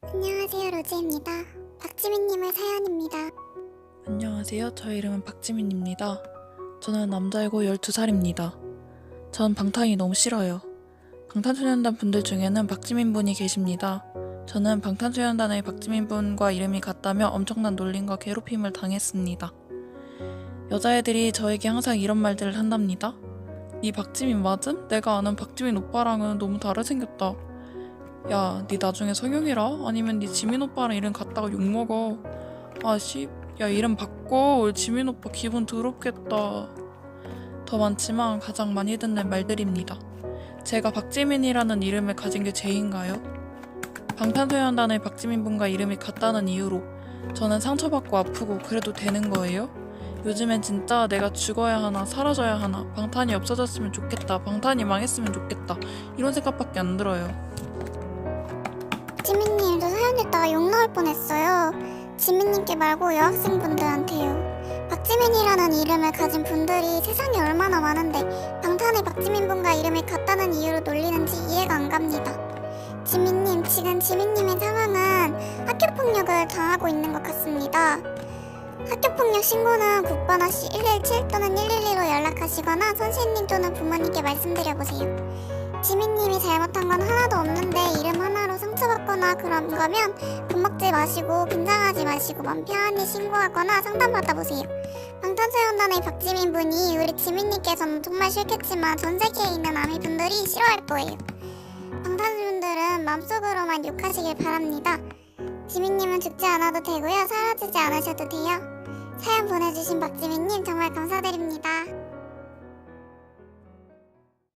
안녕하세요, 로즈입니다. 박지민님의 사연입니다. 안녕하세요. 저의 이름은 박지민입니다. 저는 남자이고 12살입니다. 전 방탄이 너무 싫어요. 방탄소년단 분들 중에는 박지민 분이 계십니다. 저는 방탄소년단의 박지민 분과 이름이 같다며 엄청난 놀림과 괴롭힘을 당했습니다. 여자애들이 저에게 항상 이런 말들을 한답니다. 니 박지민 맞음? 내가 아는 박지민 오빠랑은 너무 다르게 생겼다. 야, 니 나중에 성형이라? 아니면 니 지민 오빠랑 이름 같다가 욕먹어. 아씨, 야 이름 바꿔. 지민 오빠 기분 더럽겠다. 더 많지만 가장 많이 듣는 말들입니다. 제가 박지민이라는 이름을 가진 게 죄인가요? 방탄소년단의 박지민 분과 이름이 같다는 이유로 저는 상처받고 아프고 그래도 되는 거예요? 요즘엔 진짜 내가 죽어야 하나 사라져야 하나, 방탄이 없어졌으면 좋겠다, 방탄이 망했으면 좋겠다, 이런 생각밖에 안 들어요. 지민님, 저 사연 읽다가 욕 나올 뻔했어요. 지민님께 말고 여학생분들한테요. 박지민이라는 이름을 가진 분들이 세상에 얼마나 많은데 방탄의 박지민분과 이름이 같다는 이유로 놀리는지 이해가 안 갑니다. 지민님, 지금 지민님의 상황은 학교폭력을 당하고 있는 것 같습니다. 학교폭력 신고는 국번호시 117 또는 112로 연락하시거나 선생님 또는 부모님께 말씀드려보세요. 지민님이 잘못한 건 하나도 없는데 이름 하나로 상처받거나 그런 거면 겁먹지 마시고 긴장하지 마시고 맘 편히 신고하거나 상담받아보세요. 방탄소년단의 박지민 분이 우리 지민님께서는 정말 싫겠지만 전 세계에 있는 아미분들이 싫어할 거예요. 방탄분들은 마음속으로만 욕하시길 바랍니다. 지민님은 죽지 않아도 되고요. 사라지지 않으셔도 돼요. 사연 보내주신 박지민님 정말 감사드립니다.